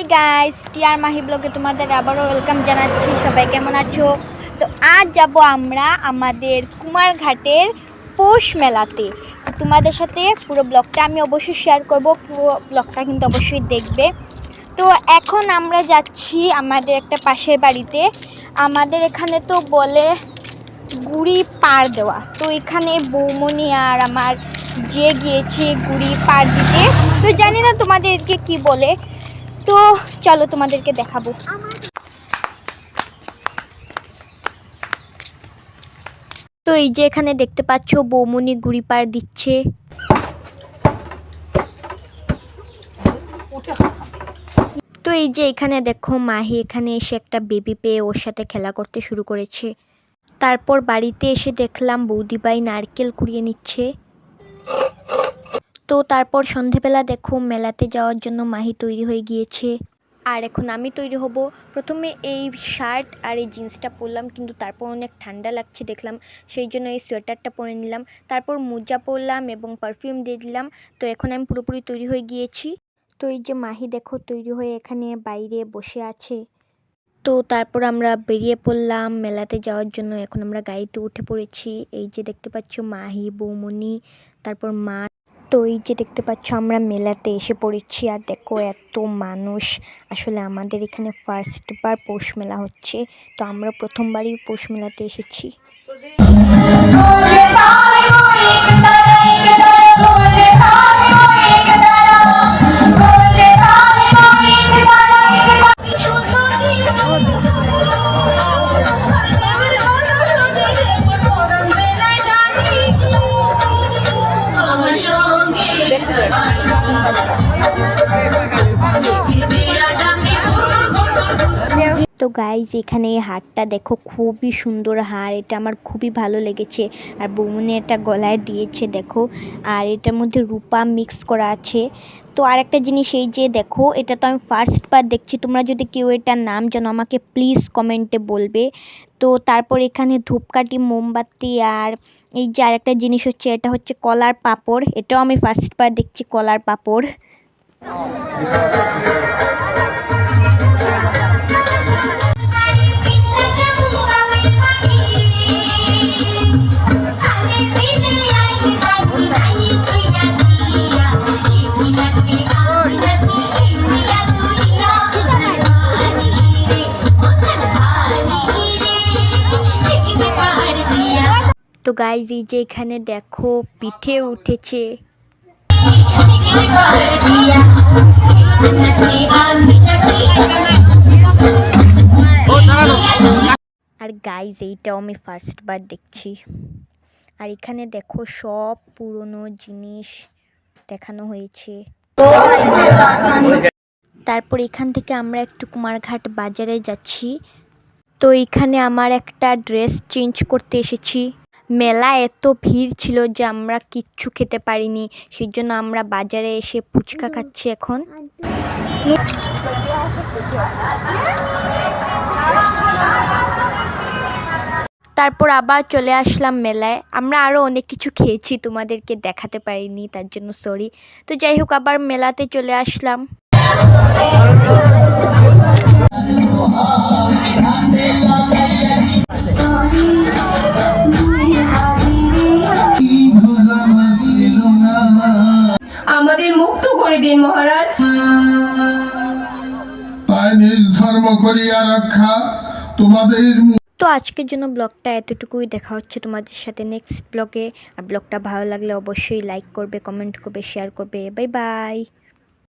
Hi guys, TR Mahi ব্লগে তোমাদের আবারও ওয়েলকাম জানাচ্ছি। সবাই কেমন আছো? তো আজ যাব আমরা আমাদের কুমারঘাটের পৌষ মেলাতে। তো তোমাদের সাথে পুরো ব্লগটা আমি অবশ্যই শেয়ার করব, পুরো ব্লগটা কিন্তু অবশ্যই দেখবে। তো এখন আমরা যাচ্ছি আমাদের একটা পাশের বাড়িতে। আমাদের এখানে তো বলে গুড়ি পার দেওয়া। তো এখানে বৌমনি আর আমার যে গিয়েছি গুড়ি পার দিতে। তো জানি না তোমাদেরকে কি বলে, তো চলো তোমাদেরকে দেখাবো। তো এই যে এখানে দেখতে পাচ্ছ বৌমনি গুড়ি পার দিচ্ছে। তো এই যে এখানে দেখো মাহি এখানে এসে একটা বেবি পেয়ে ওর সাথে খেলা করতে শুরু করেছে। তারপর বাড়িতে এসে দেখলাম বৌদিবাই নারকেল কুড়িয়ে নিচ্ছে। তো তারপর সন্ধেবেলা দেখো মেলাতে যাওয়ার জন্য মাহি তৈরি হয়ে গিয়েছে। আর এখন আমি তৈরি হব। প্রথমে এই শার্ট আর এই জিন্সটা পরলাম, কিন্তু তারপর অনেক ঠান্ডা লাগছে দেখলাম, সেই জন্য এই সোয়েটারটা পরে নিলাম। তারপর মোজা পরলাম এবং পারফিউম দিয়ে দিলাম। তো এখন আমি পুরোপুরি তৈরি হয়ে গিয়েছি। তো এই যে মাহি দেখো তৈরি হয়ে এখানে বাইরে বসে আছে। তো তারপর আমরা বেরিয়ে পড়লাম মেলাতে যাওয়ার জন্য। এখন আমরা গাড়িতে উঠে পড়েছি। এই যে দেখতে পাচ্ছ মাহি, বৌমনি, তারপর মা। তো এই যে দেখতে পাচ্ছ আমরা মেলাতে এসে পড়েছি। আর দেখো এত মানুষ। আসলে আমাদের এখানে ফার্স্টবার পৌষ মেলা হচ্ছে, তো আমরা প্রথমবারই পৌষ মেলাতে এসেছি। তো গাইজ এখানে এই হারটা দেখো, খুবই সুন্দর হার। এটা আমার খুবই ভালো লেগেছে। আর বৌমনি এটা গলায় দিয়েছে দেখো। আর এটার মধ্যে রূপা মিক্স করা আছে। তো আর একটা জিনিস এই যে দেখো, এটা তো আমি ফার্স্টবার দেখছি। তোমরা যদি কেউ এটার নাম জানো আমাকে প্লিজ কমেন্টে বলবে। তো তারপর এখানে ধূপকাঠি, মোমবাতি, আর এই যে আরেকটা জিনিস হচ্ছে, এটা হচ্ছে কলার পাঁপড়। এটাও আমি ফার্স্টবার দেখছি, কলার পাঁপড়। তো গাইজ এই যে এখানে দেখো পিঠে উঠেছে। আর গাইজ এইটাও আমি ফার্স্টবার দেখছি। আর এখানে দেখো সব পুরনো জিনিস দেখানো হয়েছে। তারপর এখান থেকে আমরা একটু কুমারঘাট বাজারে যাচ্ছি। তো এখানে আমার একটা ড্রেস চেঞ্জ করতে এসেছি। মেলা এত ভিড় ছিল যে আমরা কিচ্ছু খেতে পারিনি, সেই জন্য আমরা বাজারে এসে ফুচকা খাচ্ছি এখন। তারপর আবার চলে আসলাম মেলায়। আমরা আরও অনেক কিছু খেয়েছি, তোমাদেরকে দেখাতে পারিনি, তার জন্য সরি। তো যাই হোক আবার মেলাতে চলে আসলাম। আমাদের মুক্ত করে দিন মহারাজ। তাই নিজ ধর্ম করিয়া রক্ষা তোমাদের। তো আজকের জন্য ব্লগটা এতটুকুই। দেখা হচ্ছে তোমাদের সাথে নেক্সট ব্লগে। আর ব্লগটা ভালো লাগলে অবশ্যই লাইক করবে, কমেন্ট করবে, শেয়ার করবে। Bye bye.